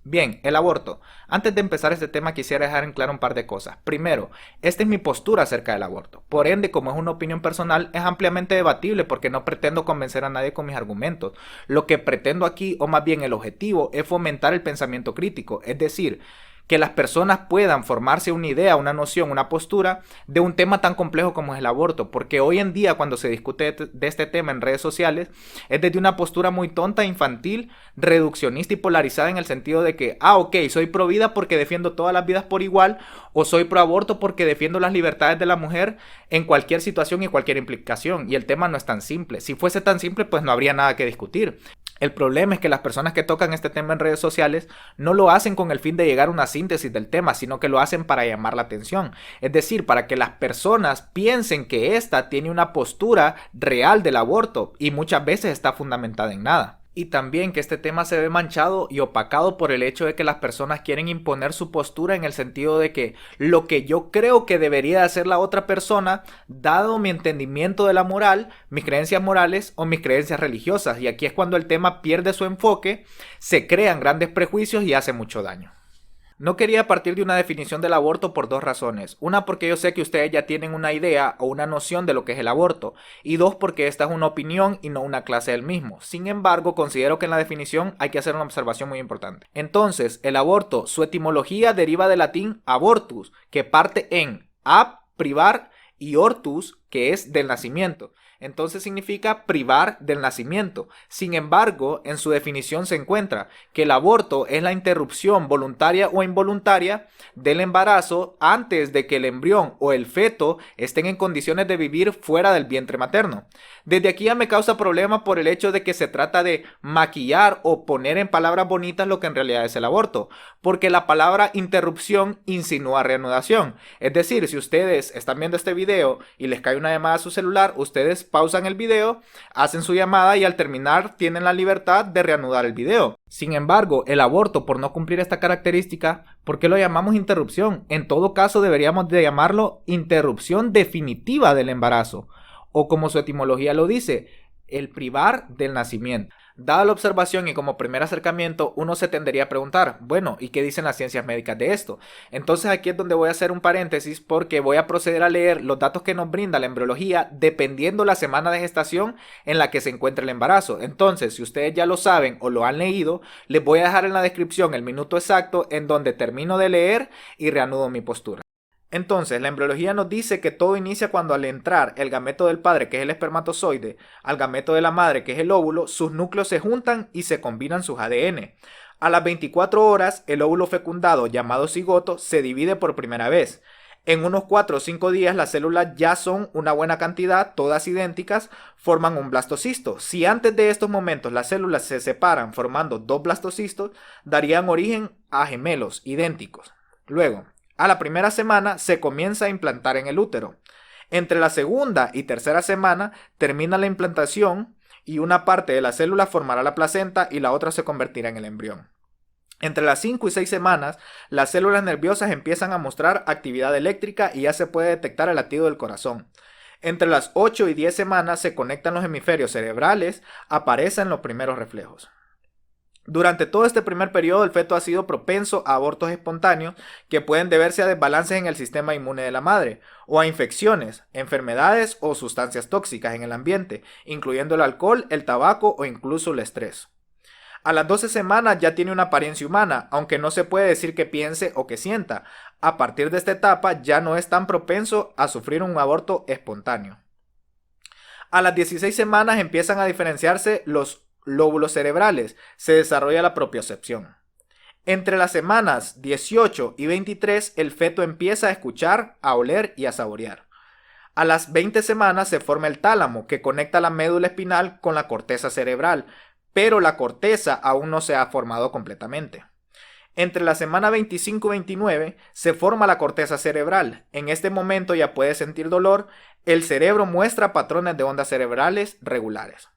Bien, el aborto. Antes de empezar este tema quisiera dejar en claro un par de cosas. Primero, esta es mi postura acerca del aborto. Por ende, como es una opinión personal, es ampliamente debatible porque no pretendo convencer a nadie con mis argumentos. Lo que pretendo aquí, o más bien el objetivo, es fomentar el pensamiento crítico, es decir, que las personas puedan formarse una idea, una noción, una postura de un tema tan complejo como es el aborto, porque hoy en día cuando se discute de este tema en redes sociales es desde una postura muy tonta, infantil, reduccionista y polarizada en el sentido de que, ok, soy pro vida porque defiendo todas las vidas por igual, o soy pro aborto porque defiendo las libertades de la mujer en cualquier situación y cualquier implicación, y el tema no es tan simple. Si fuese tan simple, pues no habría nada que discutir. El problema es que las personas que tocan este tema en redes sociales no lo hacen con el fin de llegar a una síntesis del tema, sino que lo hacen para llamar la atención. Es decir, para que las personas piensen que ésta tiene una postura real del aborto y muchas veces está fundamentada en nada. Y también que este tema se ve manchado y opacado por el hecho de que las personas quieren imponer su postura en el sentido de que lo que yo creo que debería hacer la otra persona, dado mi entendimiento de la moral, mis creencias morales o mis creencias religiosas. Y aquí es cuando el tema pierde su enfoque, se crean grandes prejuicios y hace mucho daño. No quería partir de una definición del aborto por dos razones. Una, porque yo sé que ustedes ya tienen una idea o una noción de lo que es el aborto. Y dos, porque esta es una opinión y no una clase del mismo. Sin embargo, considero que en la definición hay que hacer una observación muy importante. Entonces, el aborto, su etimología deriva del latín abortus, que parte en ab, privar, y ortus, que es del nacimiento. Entonces significa privar del nacimiento. Sin embargo, en su definición se encuentra que el aborto es la interrupción voluntaria o involuntaria del embarazo antes de que el embrión o el feto estén en condiciones de vivir fuera del vientre materno. Desde aquí ya me causa problema por el hecho de que se trata de maquillar o poner en palabras bonitas lo que en realidad es el aborto, porque la palabra interrupción insinúa reanudación. Es decir, si ustedes están viendo este video y les cae una llamada a su celular, ustedes pausan el video, hacen su llamada y al terminar tienen la libertad de reanudar el video. Sin embargo, el aborto, por no cumplir esta característica, ¿por qué lo llamamos interrupción? En todo caso deberíamos de llamarlo interrupción definitiva del embarazo, o como su etimología lo dice, el privar del nacimiento. Dada la observación y como primer acercamiento, uno se tendería a preguntar, bueno, ¿y qué dicen las ciencias médicas de esto? Entonces aquí es donde voy a hacer un paréntesis porque voy a proceder a leer los datos que nos brinda la embriología dependiendo la semana de gestación en la que se encuentra el embarazo. Entonces, si ustedes ya lo saben o lo han leído, les voy a dejar en la descripción el minuto exacto en donde termino de leer y reanudo mi postura. Entonces, la embriología nos dice que todo inicia cuando al entrar el gameto del padre, que es el espermatozoide, al gameto de la madre, que es el óvulo, sus núcleos se juntan y se combinan sus ADN. A las 24 horas, el óvulo fecundado, llamado cigoto, se divide por primera vez. En unos 4 o 5 días las células ya son una buena cantidad, todas idénticas, forman un blastocisto. Si antes de estos momentos las células se separan formando dos blastocistos, darían origen a gemelos idénticos. Luego, a la primera semana se comienza a implantar en el útero. Entre la segunda y tercera semana termina la implantación y una parte de la célula formará la placenta y la otra se convertirá en el embrión. Entre las 5 y 6 semanas, las células nerviosas empiezan a mostrar actividad eléctrica y ya se puede detectar el latido del corazón. Entre las 8 y 10 semanas se conectan los hemisferios cerebrales, aparecen los primeros reflejos. Durante todo este primer periodo, el feto ha sido propenso a abortos espontáneos que pueden deberse a desbalances en el sistema inmune de la madre, o a infecciones, enfermedades o sustancias tóxicas en el ambiente, incluyendo el alcohol, el tabaco o incluso el estrés. A las 12 semanas ya tiene una apariencia humana, aunque no se puede decir que piense o que sienta. A partir de esta etapa ya no es tan propenso a sufrir un aborto espontáneo. A las 16 semanas empiezan a diferenciarse los lóbulos cerebrales, se desarrolla la propiocepción. Entre las semanas 18 y 23 el feto empieza a escuchar, a oler y a saborear. A las 20 semanas se forma el tálamo que conecta la médula espinal con la corteza cerebral, pero la corteza aún no se ha formado completamente. Entre la semana 25 y 29 se forma la corteza cerebral. En este momento ya puede sentir dolor, el cerebro muestra patrones de ondas cerebrales regulares.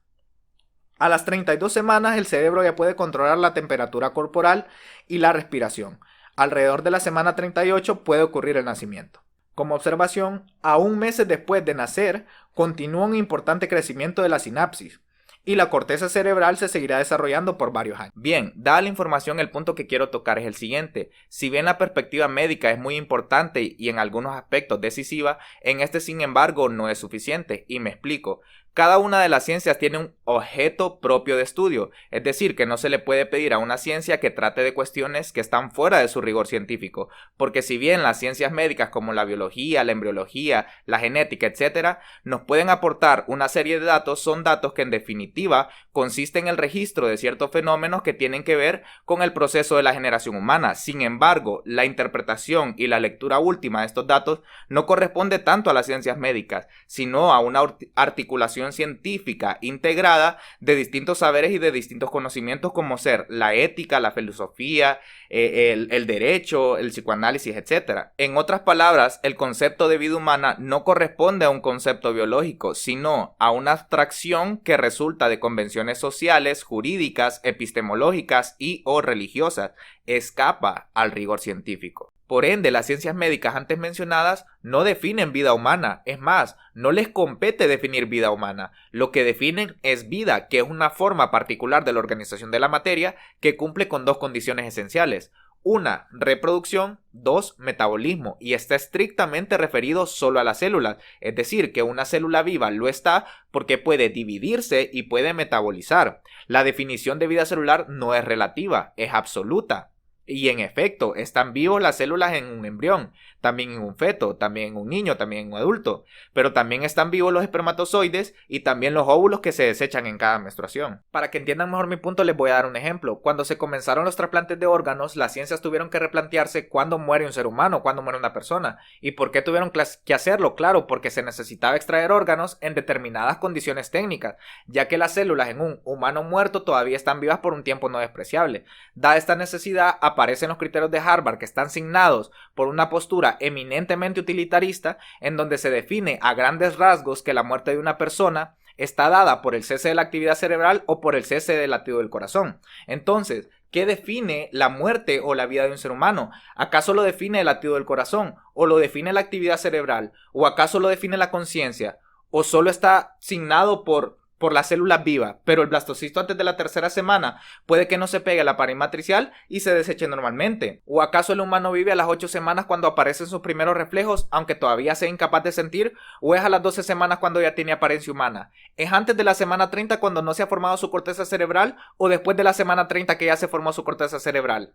A las 32 semanas el cerebro ya puede controlar la temperatura corporal y la respiración. Alrededor de la semana 38 puede ocurrir el nacimiento. Como observación, aún meses después de nacer, continúa un importante crecimiento de la sinapsis. y la corteza cerebral se seguirá desarrollando por varios años. Bien, dada la información, el punto que quiero tocar es el siguiente. Si bien la perspectiva médica es muy importante y en algunos aspectos decisiva, en este sin embargo no es suficiente, y me explico. Cada una de las ciencias tiene un objeto propio de estudio, es decir, que no se le puede pedir a una ciencia que trate de cuestiones que están fuera de su rigor científico, porque si bien las ciencias médicas como la biología, la embriología, la genética, etc., nos pueden aportar una serie de datos, son datos que en definitiva consisten en el registro de ciertos fenómenos que tienen que ver con el proceso de la generación humana. Sin embargo, la interpretación y la lectura última de estos datos no corresponde tanto a las ciencias médicas, sino a una articulación científica integrada de distintos saberes y de distintos conocimientos como ser la ética, la filosofía, el derecho, el psicoanálisis, etc. En otras palabras, el concepto de vida humana no corresponde a un concepto biológico, sino a una abstracción que resulta de convenciones sociales, jurídicas, epistemológicas y o religiosas. Escapa al rigor científico. Por ende, las ciencias médicas antes mencionadas no definen vida humana, es más, no les compete definir vida humana. Lo que definen es vida, que es una forma particular de la organización de la materia que cumple con dos condiciones esenciales. Una, reproducción. Dos, metabolismo, y está estrictamente referido solo a las células, es decir, que una célula viva lo está porque puede dividirse y puede metabolizar. La definición de vida celular no es relativa, es absoluta. Y en efecto, están vivos las células en un embrión, también en un feto, también en un niño, también en un adulto, pero también están vivos los espermatozoides y también los óvulos que se desechan en cada menstruación. Para que entiendan mejor mi punto, les voy a dar un ejemplo. Cuando se comenzaron los trasplantes de órganos, las ciencias tuvieron que replantearse cuándo muere un ser humano, cuándo muere una persona. ¿Y por qué tuvieron que hacerlo? Claro, porque se necesitaba extraer órganos en determinadas condiciones técnicas, ya que las células en un humano muerto todavía están vivas por un tiempo no despreciable. Dada esta necesidad, aparecen los criterios de Harvard que están signados por una postura eminentemente utilitarista en donde se define a grandes rasgos que la muerte de una persona está dada por el cese de la actividad cerebral o por el cese del latido del corazón. Entonces, ¿qué define la muerte o la vida de un ser humano? ¿Acaso lo define el latido del corazón? ¿O lo define la actividad cerebral? ¿O acaso lo define la conciencia? ¿O solo está signado por la célula viva, pero el blastocisto antes de la tercera semana puede que no se pegue a la pared matricial y se deseche normalmente? ¿O acaso el humano vive a las 8 semanas cuando aparecen sus primeros reflejos, aunque todavía sea incapaz de sentir? ¿O es a las 12 semanas cuando ya tiene apariencia humana? ¿Es antes de la semana 30 cuando no se ha formado su corteza cerebral? ¿O después de la semana 30 que ya se formó su corteza cerebral?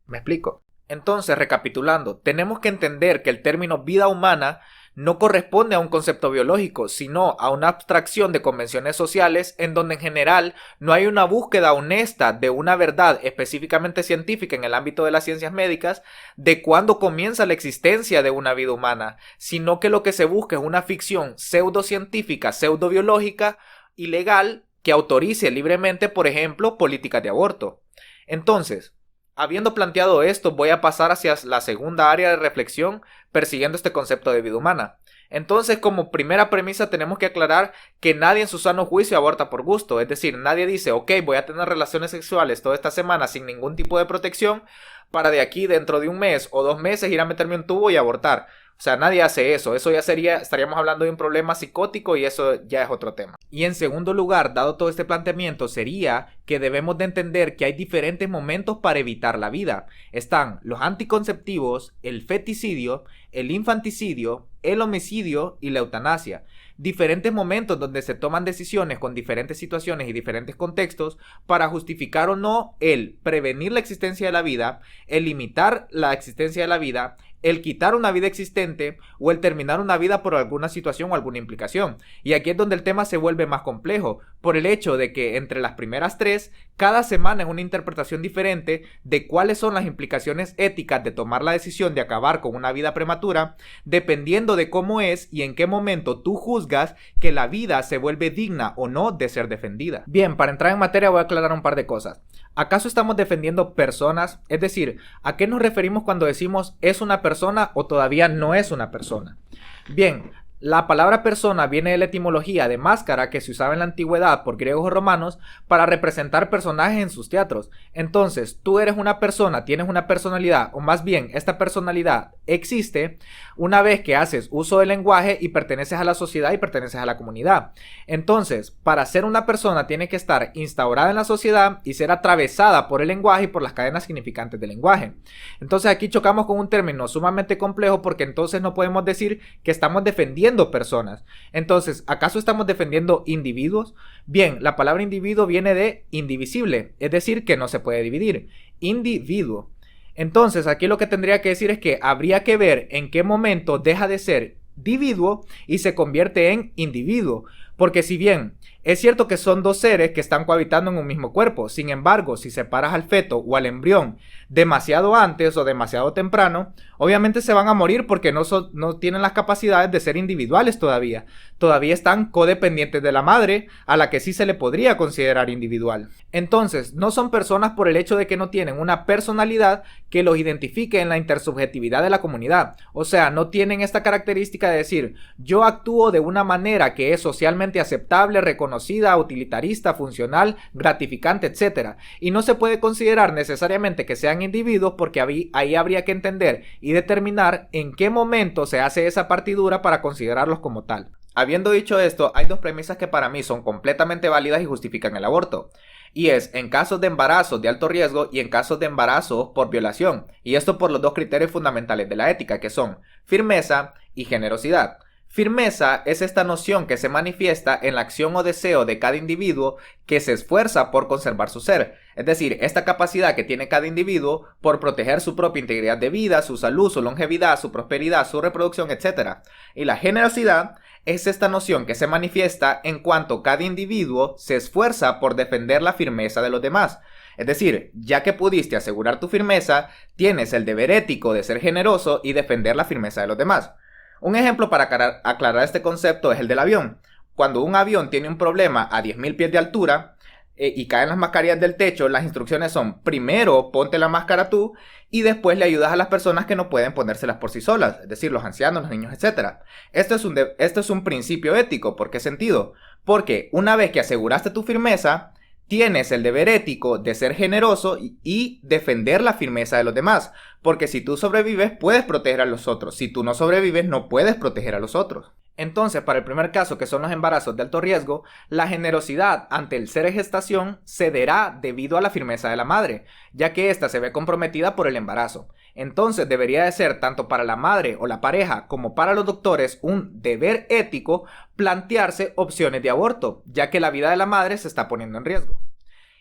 ¿Me explico? Entonces, recapitulando, tenemos que entender que el término vida humana no corresponde a un concepto biológico, sino a una abstracción de convenciones sociales en donde en general no hay una búsqueda honesta de una verdad específicamente científica en el ámbito de las ciencias médicas de cuándo comienza la existencia de una vida humana, sino que lo que se busca es una ficción pseudocientífica, pseudobiológica y legal que autorice libremente, por ejemplo, políticas de aborto. Entonces, habiendo planteado esto, voy a pasar hacia la segunda área de reflexión persiguiendo este concepto de vida humana. Entonces, como primera premisa tenemos que aclarar que nadie en su sano juicio aborta por gusto, es decir, nadie dice, ok, voy a tener relaciones sexuales toda esta semana sin ningún tipo de protección para de aquí dentro de un mes o 2 meses ir a meterme un tubo y abortar. O sea, nadie hace eso. Eso ya estaríamos hablando de un problema psicótico y eso ya es otro tema. Y en segundo lugar, dado todo este planteamiento, sería que debemos de entender que hay diferentes momentos para evitar la vida. Están los anticonceptivos, el feticidio, el infanticidio, el homicidio y la eutanasia. Diferentes momentos donde se toman decisiones con diferentes situaciones y diferentes contextos para justificar o no el prevenir la existencia de la vida, el limitar la existencia de la vida, el quitar una vida existente o el terminar una vida por alguna situación o alguna implicación. Y aquí es donde el tema se vuelve más complejo, por el hecho de que entre las primeras 3, cada semana es una interpretación diferente de cuáles son las implicaciones éticas de tomar la decisión de acabar con una vida prematura, dependiendo de cómo es y en qué momento tú juzgas que la vida se vuelve digna o no de ser defendida. Bien, para entrar en materia voy a aclarar un par de cosas. ¿Acaso estamos defendiendo personas? Es decir, ¿a qué nos referimos cuando decimos es una persona o todavía no es una persona? Bien, la palabra persona viene de la etimología de máscara que se usaba en la antigüedad por griegos o romanos para representar personajes en sus teatros. Entonces, tú eres una persona, tienes una personalidad, o más bien, esta personalidad existe una vez que haces uso del lenguaje y perteneces a la sociedad y perteneces a la comunidad. Entonces, para ser una persona tiene que estar instaurada en la sociedad y ser atravesada por el lenguaje y por las cadenas significantes del lenguaje. Entonces aquí chocamos con un término sumamente complejo porque entonces no podemos decir que estamos defendiendo personas. Entonces, ¿acaso estamos defendiendo individuos? Bien, la palabra individuo viene de indivisible, es decir, que no se puede dividir. Individuo. Entonces, aquí lo que tendría que decir es que habría que ver en qué momento deja de ser individuo y se convierte en individuo. Porque si bien es cierto que son dos seres que están cohabitando en un mismo cuerpo, sin embargo, si separas al feto o al embrión demasiado antes o demasiado temprano, obviamente se van a morir porque no tienen las capacidades de ser individuales todavía. Todavía están codependientes de la madre, a la que sí se le podría considerar individual. Entonces, no son personas por el hecho de que no tienen una personalidad que los identifique en la intersubjetividad de la comunidad. O sea, no tienen esta característica de decir, yo actúo de una manera que es socialmente aceptable, reconocida, utilitarista, funcional, gratificante, etc. Y no se puede considerar necesariamente que sean individuos porque ahí habría que entender y determinar en qué momento se hace esa partidura para considerarlos como tal. Habiendo dicho esto, hay dos premisas que para mí son completamente válidas y justifican el aborto. Y es en casos de embarazos de alto riesgo y en casos de embarazos por violación. Y esto por los dos criterios fundamentales de la ética, que son firmeza y generosidad. Firmeza es esta noción que se manifiesta en la acción o deseo de cada individuo que se esfuerza por conservar su ser. Es decir, esta capacidad que tiene cada individuo por proteger su propia integridad de vida, su salud, su longevidad, su prosperidad, su reproducción, etc. Y la generosidad es esta noción que se manifiesta en cuanto cada individuo se esfuerza por defender la firmeza de los demás. Es decir, ya que pudiste asegurar tu firmeza, tienes el deber ético de ser generoso y defender la firmeza de los demás. Un ejemplo para aclarar este concepto es el del avión. Cuando un avión tiene un problema a 10.000 pies de altura y caen las mascarillas del techo, las instrucciones son: primero ponte la máscara tú y después le ayudas a las personas que no pueden ponérselas por sí solas, es decir, los ancianos, los niños, etc. Esto es un principio ético. ¿Por qué sentido? Porque una vez que aseguraste tu firmeza, tienes el deber ético de ser generoso y defender la firmeza de los demás. Porque si tú sobrevives, puedes proteger a los otros. Si tú no sobrevives, no puedes proteger a los otros. Entonces, para el primer caso, que son los embarazos de alto riesgo, la generosidad ante el ser en gestación cederá debido a la firmeza de la madre, ya que ésta se ve comprometida por el embarazo. Entonces, debería de ser tanto para la madre o la pareja como para los doctores un deber ético plantearse opciones de aborto, ya que la vida de la madre se está poniendo en riesgo.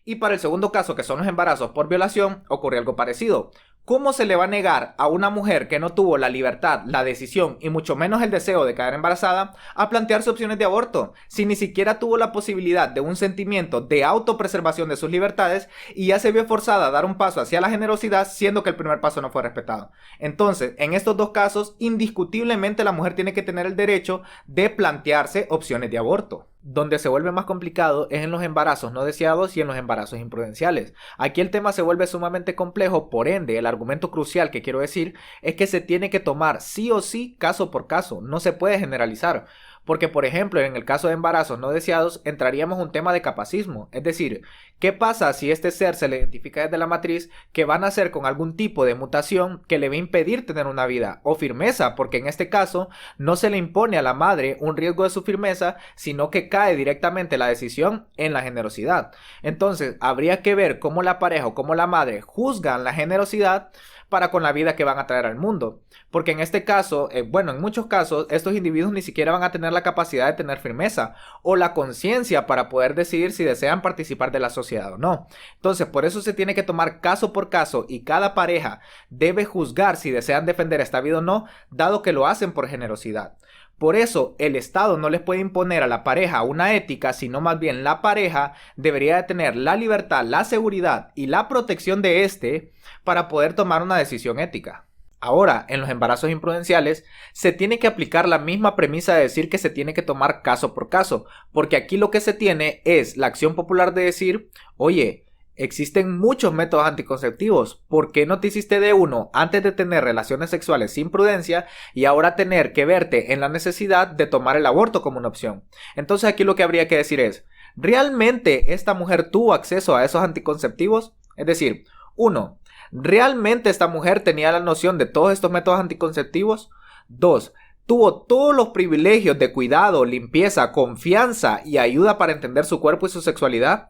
Y para el segundo caso, que son los embarazos por violación, ocurre algo parecido. ¿Cómo se le va a negar a una mujer que no tuvo la libertad, la decisión y mucho menos el deseo de quedar embarazada a plantearse opciones de aborto, si ni siquiera tuvo la posibilidad de un sentimiento de autopreservación de sus libertades y ya se vio forzada a dar un paso hacia la generosidad, siendo que el primer paso no fue respetado? Entonces, en estos dos casos, indiscutiblemente la mujer tiene que tener el derecho de plantearse opciones de aborto. Donde se vuelve más complicado es en los embarazos no deseados y en los embarazos imprudenciales. Aquí el tema se vuelve sumamente complejo, por ende, el argumento crucial que quiero decir es que se tiene que tomar sí o sí caso por caso, no se puede generalizar. Porque, por ejemplo, en el caso de embarazos no deseados, entraríamos en un tema de capacismo. Es decir, ¿qué pasa si este ser se le identifica desde la matriz que va a nacer con algún tipo de mutación que le va a impedir tener una vida? O firmeza, porque en este caso no se le impone a la madre un riesgo de su firmeza, sino que cae directamente la decisión en la generosidad. Entonces, habría que ver cómo la pareja o cómo la madre juzgan la generosidad para con la vida que van a traer al mundo. Porque en este caso, en muchos casos, estos individuos ni siquiera van a tener la capacidad de tener firmeza o la conciencia para poder decidir si desean participar de la sociedad o no. Entonces, por eso se tiene que tomar caso por caso y cada pareja debe juzgar si desean defender esta vida o no, dado que lo hacen por generosidad. Por eso, el Estado no les puede imponer a la pareja una ética, sino más bien la pareja debería de tener la libertad, la seguridad y la protección de éste para poder tomar una decisión ética. Ahora, en los embarazos imprudenciales, se tiene que aplicar la misma premisa de decir que se tiene que tomar caso por caso, porque aquí lo que se tiene es la acción popular de decir, oye, existen muchos métodos anticonceptivos, ¿por qué no te hiciste de uno antes de tener relaciones sexuales sin prudencia y ahora tener que verte en la necesidad de tomar el aborto como una opción? Entonces aquí lo que habría que decir es, ¿realmente esta mujer tuvo acceso a esos anticonceptivos? Es decir, 1. ¿Realmente esta mujer tenía la noción de todos estos métodos anticonceptivos? 2. ¿Tuvo todos los privilegios de cuidado, limpieza, confianza y ayuda para entender su cuerpo y su sexualidad?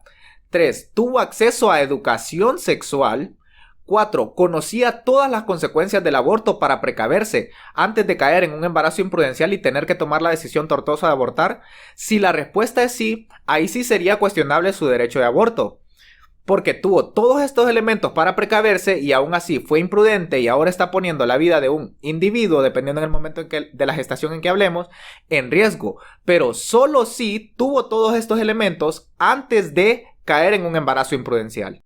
3. ¿Tuvo acceso a educación sexual? 4. ¿Conocía todas las consecuencias del aborto para precaverse antes de caer en un embarazo imprudencial y tener que tomar la decisión tortuosa de abortar? Si la respuesta es sí, ahí sí sería cuestionable su derecho de aborto, porque tuvo todos estos elementos para precaverse y aún así fue imprudente y ahora está poniendo la vida de un individuo, dependiendo del momento de la gestación en que hablemos, en riesgo. Pero solo si tuvo todos estos elementos antes de caer en un embarazo imprudencial.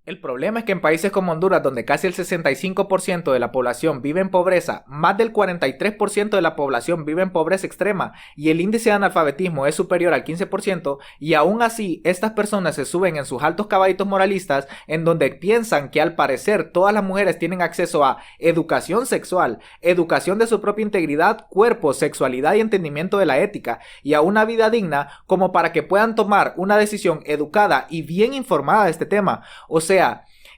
El problema es que en países como Honduras, donde casi el 65% de la población vive en pobreza, más del 43% de la población vive en pobreza extrema y el índice de analfabetismo es superior al 15%, y aún así estas personas se suben en sus altos caballitos moralistas en donde piensan que al parecer todas las mujeres tienen acceso a educación sexual, educación de su propia integridad, cuerpo, sexualidad y entendimiento de la ética y a una vida digna como para que puedan tomar una decisión educada y bien informada de este tema. O sea,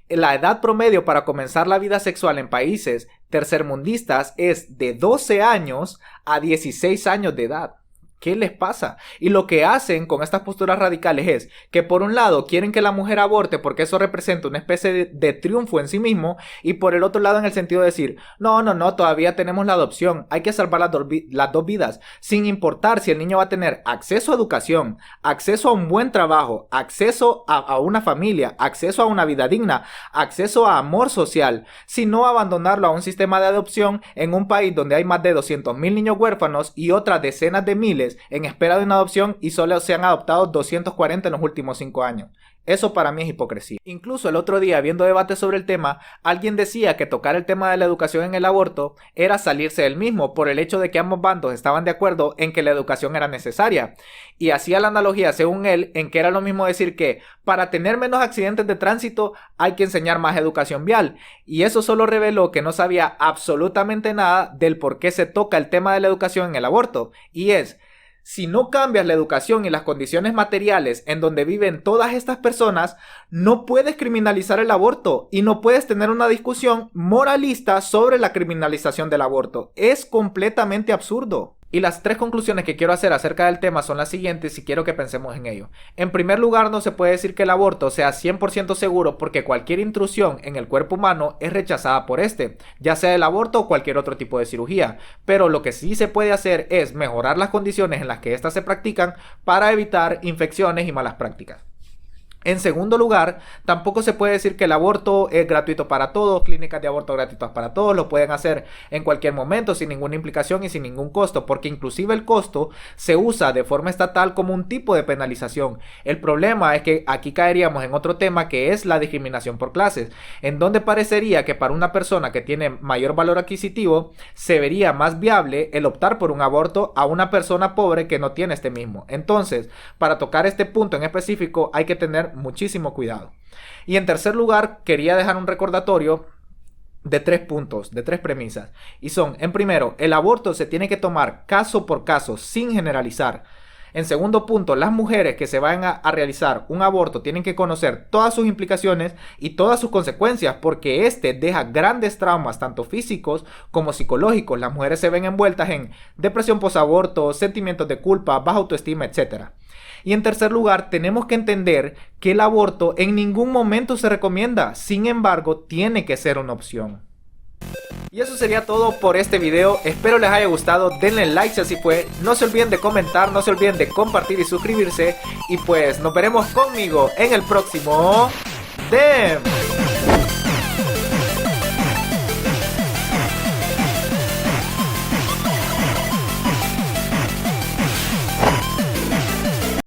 la edad promedio para comenzar la vida sexual en países tercermundistas es de 12 años a 16 años de edad. ¿Qué les pasa? Y lo que hacen con estas posturas radicales es que por un lado quieren que la mujer aborte porque eso representa una especie de triunfo en sí mismo, y por el otro lado en el sentido de decir, no, todavía tenemos la adopción, hay que salvar las dos vidas, sin importar si el niño va a tener acceso a educación, acceso a un buen trabajo, acceso a una familia, acceso a una vida digna, acceso a amor social, sino abandonarlo a un sistema de adopción en un país donde hay más de 200,000 niños huérfanos y otras decenas de miles en espera de una adopción y solo se han adoptado 240 en los últimos 5 años. Eso para mí es hipocresía. Incluso el otro día, viendo debates sobre el tema, alguien decía que tocar el tema de la educación en el aborto era salirse del mismo por el hecho de que ambos bandos estaban de acuerdo en que la educación era necesaria. Y hacía la analogía, según él, en que era lo mismo decir que para tener menos accidentes de tránsito hay que enseñar más educación vial. Y eso solo reveló que no sabía absolutamente nada del por qué se toca el tema de la educación en el aborto. Y es: si no cambias la educación y las condiciones materiales en donde viven todas estas personas, no puedes criminalizar el aborto y no puedes tener una discusión moralista sobre la criminalización del aborto. Es completamente absurdo. Y las 3 conclusiones que quiero hacer acerca del tema son las siguientes y quiero que pensemos en ello. En primer lugar, no se puede decir que el aborto sea 100% seguro porque cualquier intrusión en el cuerpo humano es rechazada por este, ya sea el aborto o cualquier otro tipo de cirugía. Pero lo que sí se puede hacer es mejorar las condiciones en las que éstas se practican para evitar infecciones y malas prácticas. En segundo lugar, tampoco se puede decir que el aborto es gratuito para todos, clínicas de aborto gratuitas para todos, lo pueden hacer en cualquier momento sin ninguna implicación y sin ningún costo, porque inclusive el costo se usa de forma estatal como un tipo de penalización. El problema es que aquí caeríamos en otro tema que es la discriminación por clases, en donde parecería que para una persona que tiene mayor valor adquisitivo se vería más viable el optar por un aborto a una persona pobre que no tiene este mismo. Entonces, para tocar este punto en específico hay que tener muchísimo cuidado. Y en tercer lugar, quería dejar un recordatorio de 3 puntos, de 3 premisas. Y son, en primero, el aborto se tiene que tomar caso por caso, sin generalizar. En segundo punto, las mujeres que se van a realizar un aborto tienen que conocer todas sus implicaciones y todas sus consecuencias, porque este deja grandes traumas, tanto físicos como psicológicos. Las mujeres se ven envueltas en depresión posaborto, sentimientos de culpa, baja autoestima, etc. Y en tercer lugar, tenemos que entender que el aborto en ningún momento se recomienda, sin embargo, tiene que ser una opción. Y eso sería todo por este video, espero les haya gustado, denle like si así fue, no se olviden de comentar, no se olviden de compartir y suscribirse, y pues nos veremos conmigo en el próximo DEM.